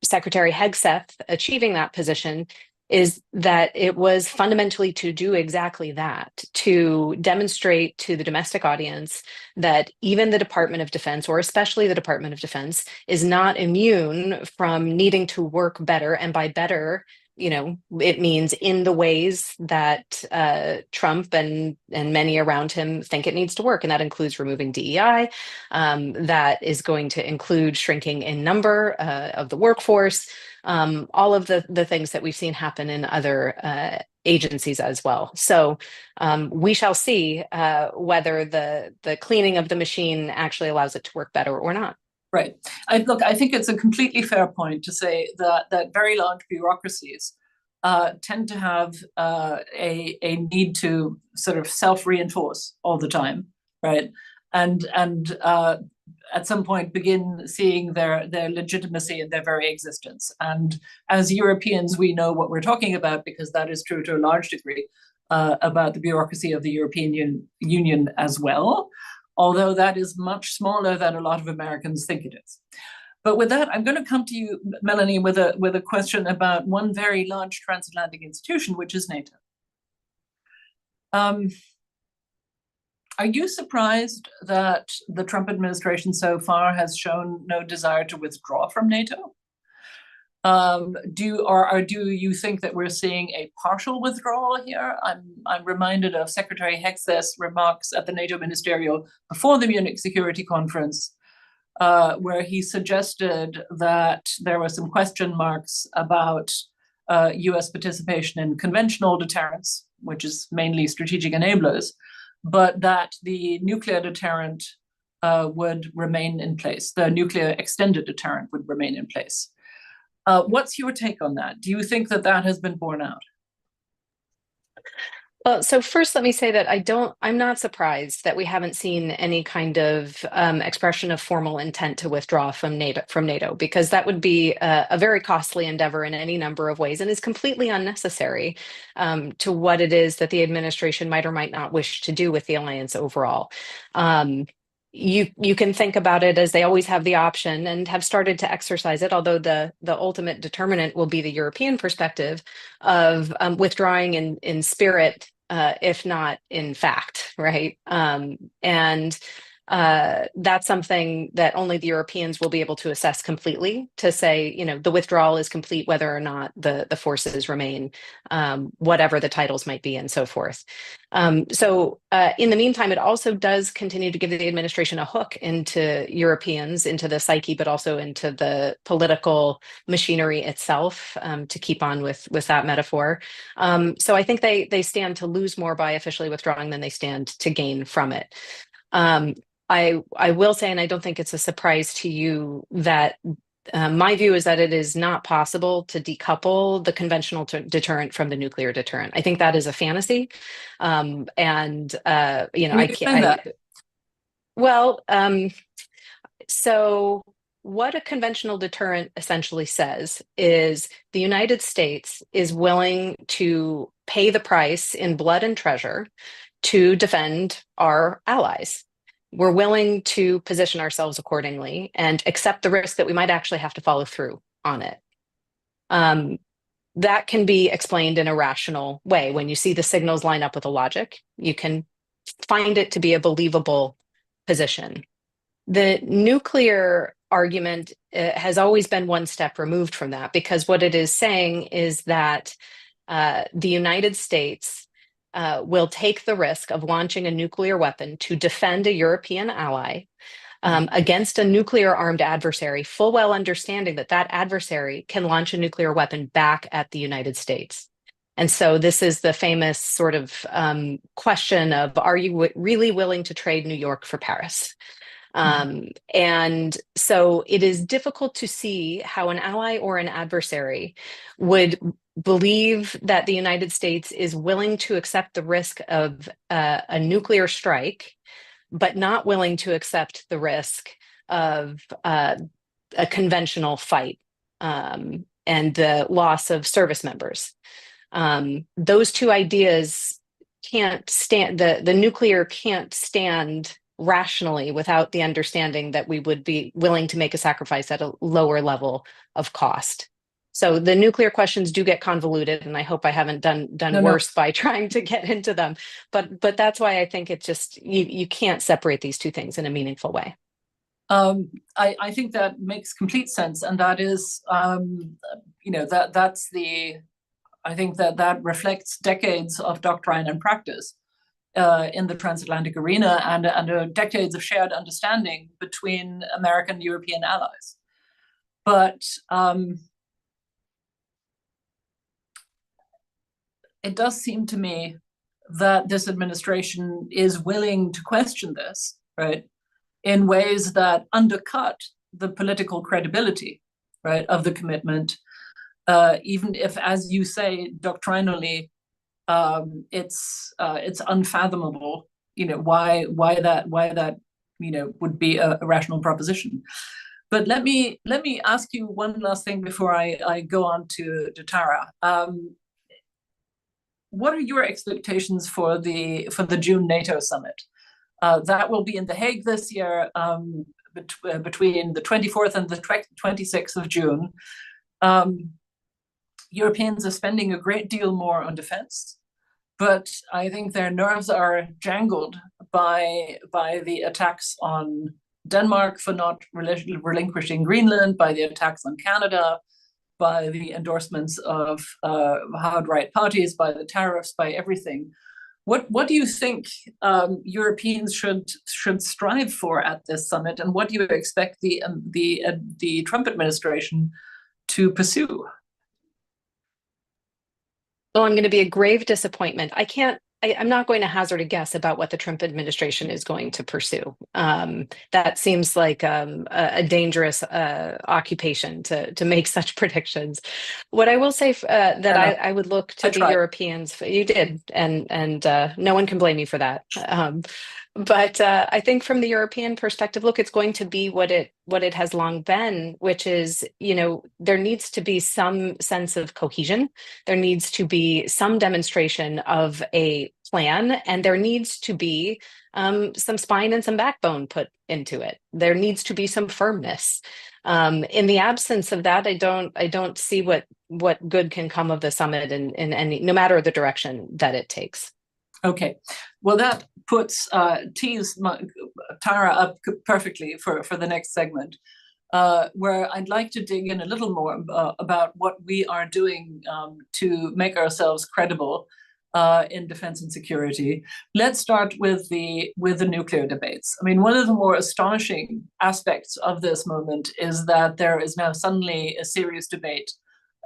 C: Secretary Hegseth achieving that position is that it was fundamentally to do exactly that, to demonstrate to the domestic audience that even the Department of Defense, or especially the Department of Defense, is not immune from needing to work better. And by better, it means in the ways that Trump and many around him think it needs to work. And that includes removing DEI. That is going to include shrinking in number of the workforce, all of the things that we've seen happen in other agencies as well. So we shall see whether the cleaning of the machine actually allows it to work better or not.
A: Right. I think it's a completely fair point to say that very large bureaucracies tend to have a need to sort of self-reinforce all the time, right? And at some point begin seeing their legitimacy in their very existence. And as Europeans, we know what we're talking about, because that is true to a large degree about the bureaucracy of the European Union as well, although that is much smaller than a lot of Americans think it is. But with that, I'm going to come to you, Melanie, with a question about one very large transatlantic institution, which is NATO. Are you surprised that the Trump administration so far has shown no desire to withdraw from NATO? Do you think that we're seeing a partial withdrawal here? I'm reminded of Secretary Hegseth's remarks at the NATO ministerial before the Munich Security Conference, where he suggested that there were some question marks about U.S. participation in conventional deterrence, which is mainly strategic enablers, but that the nuclear deterrent would remain in place. The nuclear extended deterrent would remain in place. What's your take on that? Do you think that that has been borne out?
C: Well, so first, let me say that I'm not surprised that we haven't seen any kind of expression of formal intent to withdraw from NATO, because that would be a very costly endeavor in any number of ways and is completely unnecessary to what it is that the administration might or might not wish to do with the alliance overall. You can think about it as they always have the option and have started to exercise it, although the ultimate determinant will be the European perspective of withdrawing in spirit, if not in fact, right? And that's something that only the Europeans will be able to assess completely, to say, the withdrawal is complete, whether or not the forces remain, whatever the titles might be and so forth. So in the meantime, it also does continue to give the administration a hook into Europeans, into the psyche, but also into the political machinery itself, to keep on with that metaphor. So I think they stand to lose more by officially withdrawing than they stand to gain from it. I will say, and I don't think it's a surprise to you, that my view is that it is not possible to decouple the conventional deterrent from the nuclear deterrent. I think that is a fantasy, and I can't. Well, so what a conventional deterrent essentially says is the United States is willing to pay the price in blood and treasure to defend our allies. We're willing to position ourselves accordingly and accept the risk that we might actually have to follow through on it. That can be explained in a rational way. When you see the signals line up with the logic, you can find it to be a believable position. The nuclear argument has always been one step removed from that, because what it is saying is that the United States will take the risk of launching a nuclear weapon to defend a European ally against a nuclear-armed adversary, full well understanding that that adversary can launch a nuclear weapon back at the United States. And so this is the famous sort of question of, are you really willing to trade New York for Paris? And so it is difficult to see how an ally or an adversary would believe that the United States is willing to accept the risk of a nuclear strike, but not willing to accept the risk of a conventional fight and the loss of service members. Those two ideas can't stand, the nuclear can't stand rationally without the understanding that we would be willing to make a sacrifice at a lower level of cost. So the nuclear questions do get convoluted, and I hope I haven't done worse by trying to get into them. But that's why I think it's just, you can't separate these two things in a meaningful way.
A: I think that makes complete sense, and that is, that's the, I think that reflects decades of doctrine and practice in the transatlantic arena, and decades of shared understanding between American and European allies. But it does seem to me that this administration is willing to question this, right, in ways that undercut the political credibility, right, of the commitment, even if, as you say, doctrinally, it's unfathomable, why that would be a rational proposition. But let me ask you one last thing before I go on to Tara. What are your expectations for the June NATO summit? That will be in The Hague this year, between the 24th and the 26th of June. Europeans are spending a great deal more on defense, but I think their nerves are jangled by the attacks on Denmark for not relinquishing Greenland, by the attacks on Canada, by the endorsements of hard right parties, by the tariffs, by everything. What do you think Europeans should strive for at this summit, and what do you expect the Trump administration to pursue?
C: Well, I'm going to be a grave disappointment. I'm not going to hazard a guess about what the Trump administration is going to pursue. That seems like a dangerous occupation to make such predictions. What I will say that I would look to the Europeans. You did, and no one can blame you for that. But I think from the European perspective, look, it's going to be what it has long been, which is, there needs to be some sense of cohesion. There needs to be some demonstration of a plan, and there needs to be some spine and some backbone put into it. There needs to be some firmness. In the absence of that, I don't see what good can come of the summit in any, no matter the direction that it takes.
A: Okay, well, that tees Tara up perfectly for the next segment, where I'd like to dig in a little more about what we are doing to make ourselves credible in defense and security. Let's start with the nuclear debates. I mean, one of the more astonishing aspects of this moment is that there is now suddenly a serious debate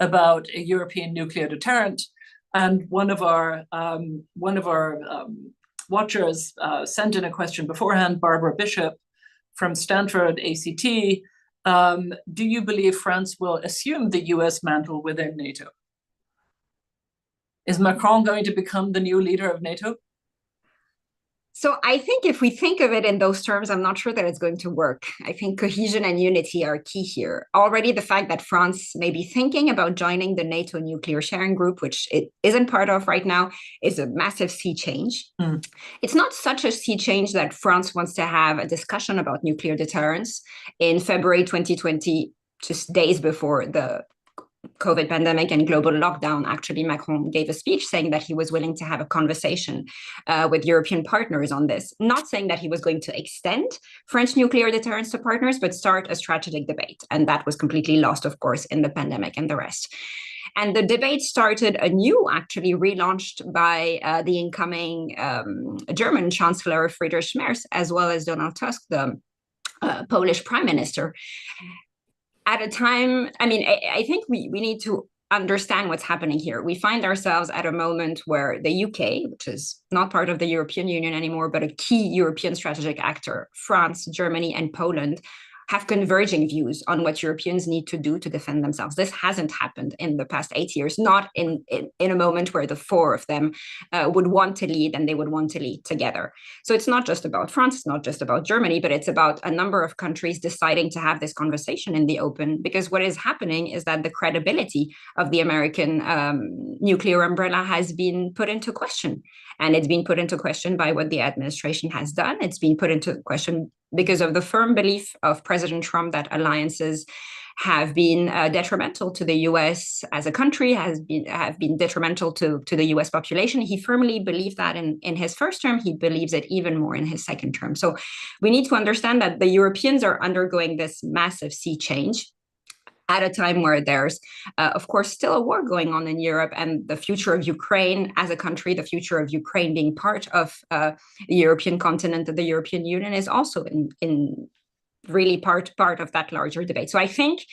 A: about a European nuclear deterrent. And one of our watchers sent in a question beforehand, Barbara Bishop from Stanford ACT. Do you believe France will assume the US mantle within NATO? Is Macron going to become the new leader of NATO?
D: So I think if we think of it in those terms, I'm not sure that it's going to work. I think cohesion and unity are key here. Already the fact that France may be thinking about joining the NATO nuclear sharing group, which it isn't part of right now, is a massive sea change. It's not such a sea change that France wants to have a discussion about nuclear deterrence. In February 2020, just days before the COVID pandemic and global lockdown, actually, Macron gave a speech saying that he was willing to have a conversation with European partners on this, not saying that he was going to extend French nuclear deterrence to partners, but start a strategic debate. And that was completely lost, of course, in the pandemic and the rest. And the debate started anew, actually relaunched by the incoming German Chancellor Friedrich Merz, as well as Donald Tusk, the Polish Prime Minister. At a time, I mean, I think we need to understand what's happening here. We find ourselves at a moment where the UK, which is not part of the European Union anymore, but a key European strategic actor, France, Germany, and Poland, have converging views on what Europeans need to do to defend themselves. This hasn't happened in the past 8 years, not in a moment where the four of them would want to lead, and they would want to lead together. So it's not just about France, it's not just about Germany, but it's about a number of countries deciding to have this conversation in the open, because what is happening is that the credibility of the American nuclear umbrella has been put into question. And it's been put into question by what the administration has done. It's been put into question because of the firm belief of President Trump that alliances have been detrimental to the US as a country, have been detrimental to the US population. He firmly believed that in his first term. He believes it even more in his second term. So we need to understand that the Europeans are undergoing this massive sea change at a time where there's, of course, still a war going on in Europe, and the future of Ukraine as a country, the future of Ukraine being part of the European continent, the European Union, is also in really part of that larger debate. So I think,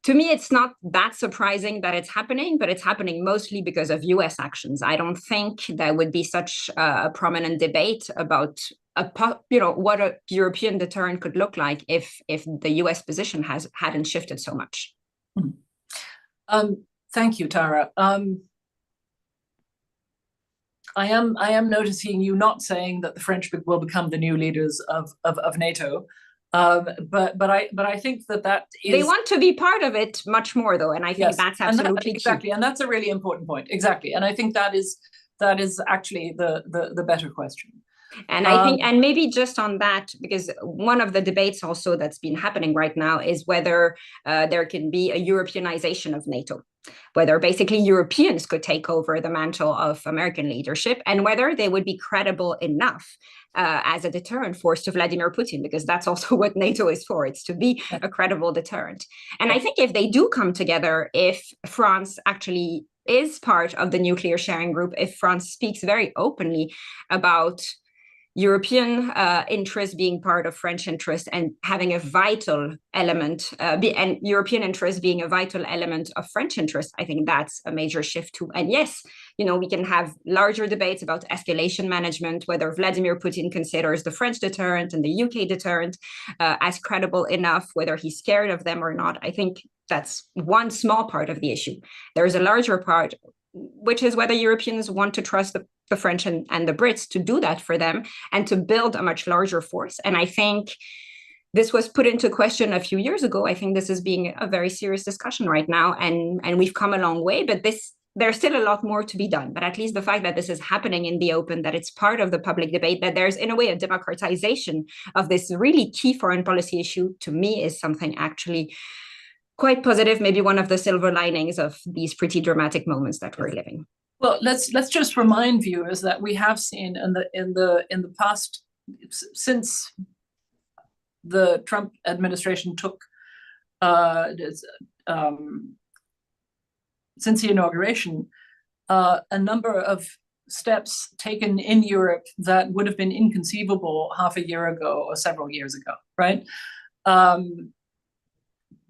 D: to me, it's not that surprising that it's happening, but it's happening mostly because of US actions. I don't think there would be such a prominent debate about what a European deterrent could look like if the US position hadn't shifted so much.
A: Thank you, Tara. I am noticing you not saying that the French will become the new leaders of NATO. But I think that is,
D: they want to be part of it much more, though, and I think that's absolutely
A: exactly, and that's a really important point. Exactly, and I think that is actually the better question.
D: And I think, and maybe just on that, because one of the debates also that's been happening right now is whether there can be a Europeanization of NATO, whether basically Europeans could take over the mantle of American leadership, and whether they would be credible enough as a deterrent force to Vladimir Putin, because that's also what NATO is for. It's to be a credible deterrent. And I think if they do come together, if France actually is part of the nuclear sharing group, if France speaks very openly about European interest being part of French interest and having a vital element, and European interest being a vital element of French interest, I think that's a major shift too. And yes, we can have larger debates about escalation management, whether Vladimir Putin considers the French deterrent and the UK deterrent as credible enough, whether he's scared of them or not. I think that's one small part of the issue. There is a larger part, which is whether Europeans want to trust the French and the Brits to do that for them and to build a much larger force. And I think this was put into question a few years ago. I think this is being a very serious discussion right now, and we've come a long way, but there's still a lot more to be done. But at least the fact that this is happening in the open, that it's part of the public debate, that there's in a way a democratization of this really key foreign policy issue, to me is something actually quite positive, maybe one of the silver linings of these pretty dramatic moments that we're living.
A: Well, let's just remind viewers that we have seen in the past, since the Trump administration took since the inauguration, a number of steps taken in Europe that would have been inconceivable half a year ago or several years ago, right?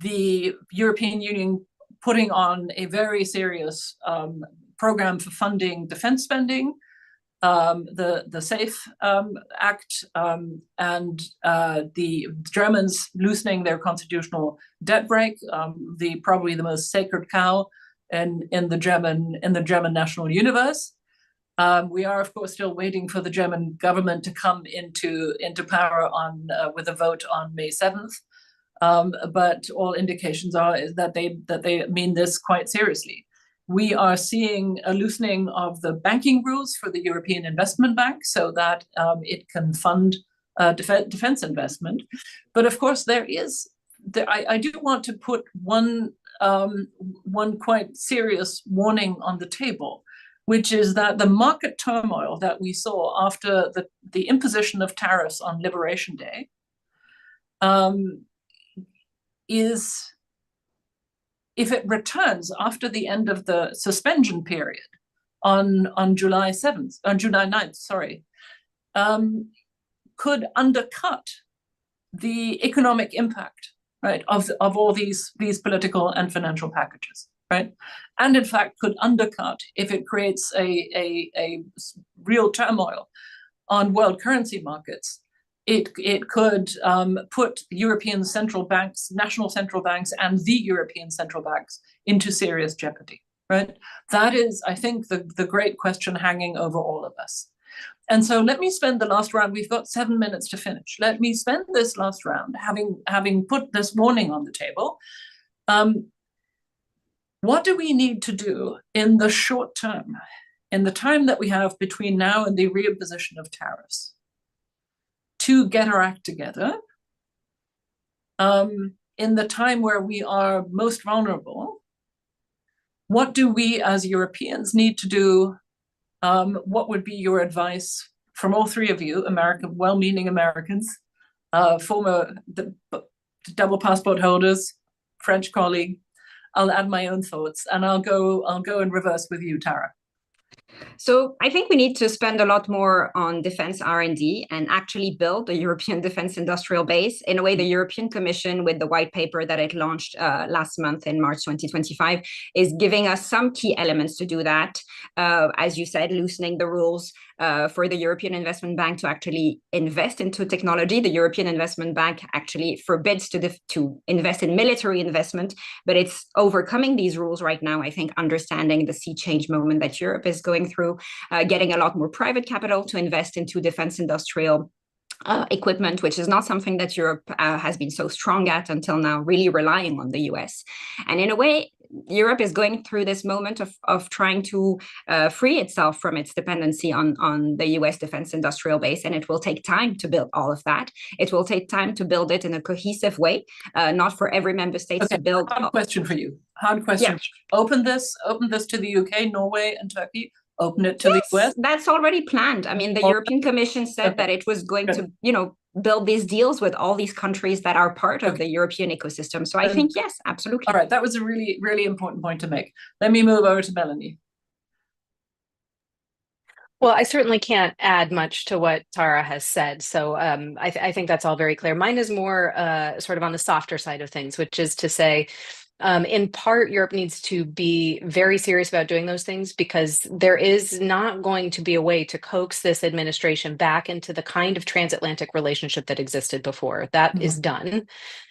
A: The European Union putting on a very serious program for funding defense spending, the SAFE Act, and the Germans loosening their constitutional debt brake, probably the most sacred cow in the German national universe. We are, of course, still waiting for the German government to come into power with a vote on May 7th. But all indications are that they mean this quite seriously. We are seeing a loosening of the banking rules for the European Investment Bank so that it can fund defense investment. But of course, I do want to put one quite serious warning on the table, which is that the market turmoil that we saw after the imposition of tariffs on Liberation Day is, if it returns after the end of the suspension period on July 9th, sorry, could undercut the economic impact, right, of all these political and financial packages, right? And in fact could undercut, if it creates a real turmoil on world currency markets, it could put European central banks, national central banks, and the European central banks into serious jeopardy, right? That is, I think, the great question hanging over all of us. And so let me spend the last round, we've got 7 minutes to finish. Let me spend this last round, having put this warning on the table. What do we need to do in the short term, in the time that we have between now and the reimposition of tariffs, to get our act together in the time where we are most vulnerable? What do we as Europeans need to do? What would be your advice from all three of you, well-meaning Americans, former double passport holders, French colleague? I'll add my own thoughts, and I'll go in reverse with you, Tara.
D: So I think we need to spend a lot more on defense R&D and actually build a European defense industrial base. In a way, the European Commission, with the white paper that it launched last month in March 2025, is giving us some key elements to do that. As you said, loosening the rules for the European Investment Bank to actually invest into technology. The European Investment Bank actually forbids to invest in military investment, but it's overcoming these rules right now. I think understanding the sea change moment that Europe is going through, getting a lot more private capital to invest into defense industrial equipment, which is not something that Europe has been so strong at until now, really relying on the US. And in a way, Europe is going through this moment of trying to free itself from its dependency on the US defense industrial base. And it will take time to build all of that. It will take time to build it in a cohesive way, not for every member state to build.
A: Hard question for you. Hard question. Yeah. Open this to the UK, Norway, and Turkey. Open it to the US?
D: That's already planned. I mean, the European Commission said that it was going to, build these deals with all these countries that are part of the European ecosystem. So I think, yes, absolutely.
A: All right, that was a really, really important point to make. Let me move over to Melanie.
C: Well, I certainly can't add much to what Tara has said. So I think that's all very clear. Mine is more sort of on the softer side of things, which is to say, in part, Europe needs to be very serious about doing those things because there is not going to be a way to coax this administration back into the kind of transatlantic relationship that existed before. That is done.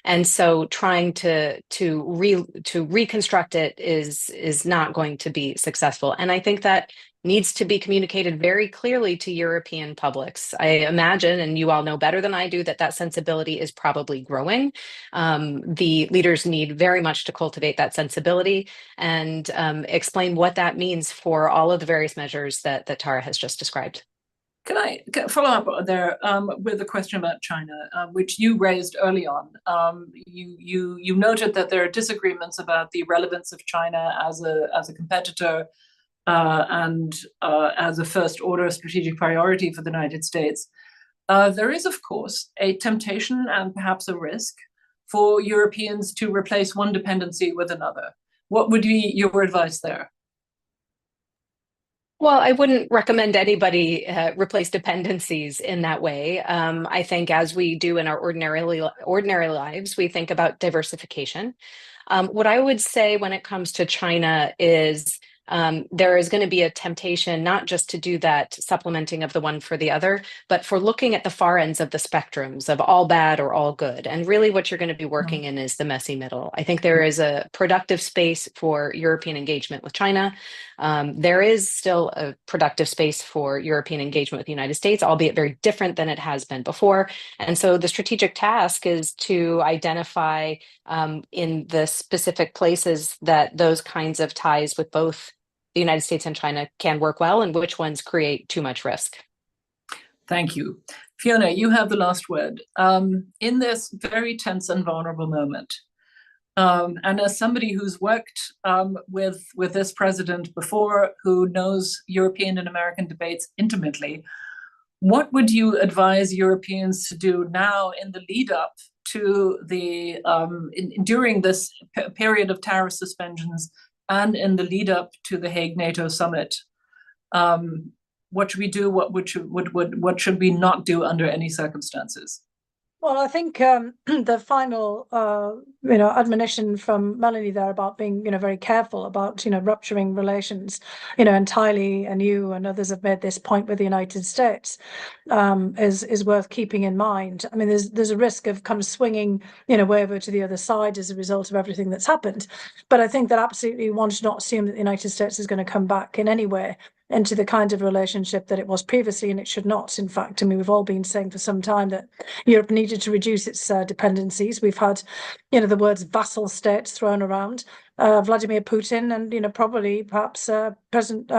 C: And so trying to reconstruct it is not going to be successful. And I think that needs to be communicated very clearly to European publics. I imagine, and you all know better than I do, that that sensibility is probably growing. The leaders need very much to cultivate that sensibility and explain what that means for all of the various measures that Tara has just described.
A: Can I follow up there with a question about China, which you raised early on? You noted that there are disagreements about the relevance of China as a competitor and as a first order strategic priority for the United States. There is, of course, a temptation and perhaps a risk for Europeans to replace one dependency with another. What would be your advice there?
C: Well, I wouldn't recommend anybody replace dependencies in that way. I think as we do in our ordinary lives, we think about diversification. What I would say when it comes to China is there is going to be a temptation not just to do that supplementing of the one for the other, but for looking at the far ends of the spectrums of all bad or all good. And really what you're going to be working in is the messy middle. I think there is a productive space for European engagement with China. There is still a productive space for European engagement with the United States, albeit very different than it has been before. And so the strategic task is to identify in the specific places that those kinds of ties with both the United States and China can work well and which ones create too much risk.
A: Thank you. Fiona, you have the last word. In this very tense and vulnerable moment, and as somebody who's worked with this president before, who knows European and American debates intimately, what would you advise Europeans to do now in the lead up to the during this period of tariff suspensions and in the lead up to the Hague NATO summit? What should we do? What should we not do under any circumstances?
B: Well, I think the final, admonition from Melanie there about being, very careful about, rupturing relations, entirely, and you and others have made this point with the United States, is worth keeping in mind. I mean, there's a risk of kind of swinging, way over to the other side as a result of everything that's happened. But I think that absolutely one should not assume that the United States is going to come back in any way into the kind of relationship that it was previously, and it should not. In fact, I mean, we've all been saying for some time that Europe needed to reduce its dependencies. We've had, the words vassal states thrown around. Vladimir Putin and, perhaps President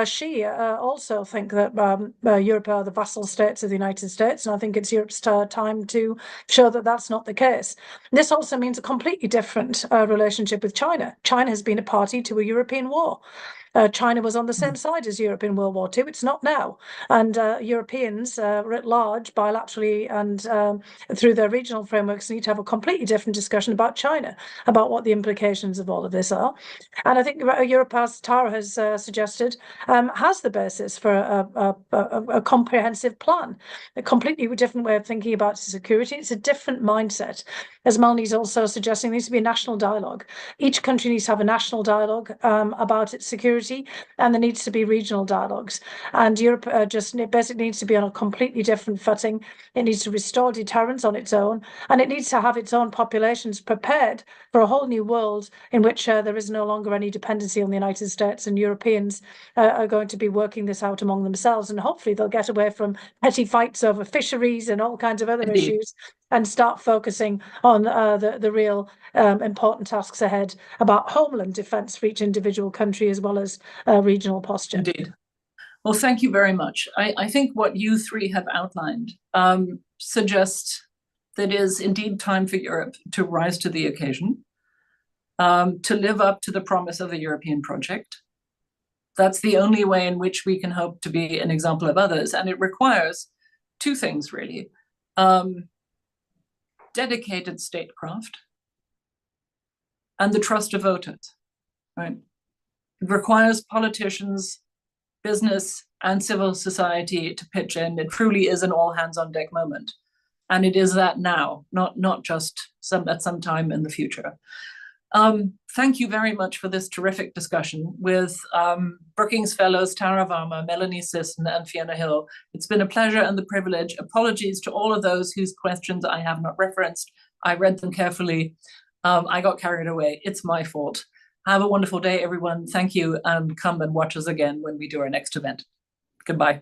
B: Xi also think that Europe are the vassal states of the United States, and I think it's Europe's time to show that that's not the case. This also means a completely different relationship with China. China has been a party to a European war. China was on the same side as Europe in World War II. It's not now. And Europeans writ large, bilaterally and through their regional frameworks, need to have a completely different discussion about China, about what the implications of all of this are. And I think Europe, as Tara has suggested, has the basis for a comprehensive plan, a completely different way of thinking about security. It's a different mindset. As Melanie's also suggesting, there needs to be a national dialogue. Each country needs to have a national dialogue about its security, and there needs to be regional dialogues. And Europe basically needs to be on a completely different footing. It needs to restore deterrence on its own, and it needs to have its own populations prepared for a whole new world in which there is no longer any dependency on the United States, and Europeans are going to be working this out among themselves, and hopefully they'll get away from petty fights over fisheries and all kinds of other issues and start focusing on the real important tasks ahead about homeland defence for each individual country as well as regional posture.
A: Indeed. Well, thank you very much. I think what you three have outlined suggests that it is indeed time for Europe to rise to the occasion, to live up to the promise of the European project. That's the only way in which we can hope to be an example of others. And it requires two things, really. Dedicated statecraft and the trust of voters, right? It requires politicians business and civil society to pitch in. It truly is an all hands on deck moment. And it is that now, not just at some time in the future. Thank you very much for this terrific discussion with Brookings Fellows Tara Varma, Melanie Sisson, and Fiona Hill. It's been a pleasure and the privilege. Apologies to all of those whose questions I have not referenced. I read them carefully. I got carried away. It's my fault. Have a wonderful day, everyone. Thank you, and come and watch us again when we do our next event. Goodbye.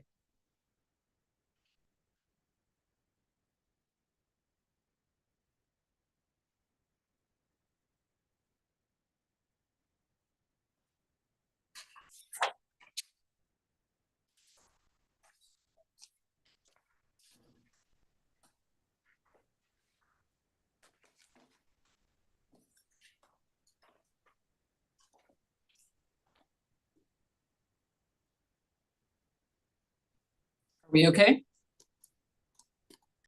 A: Are we okay?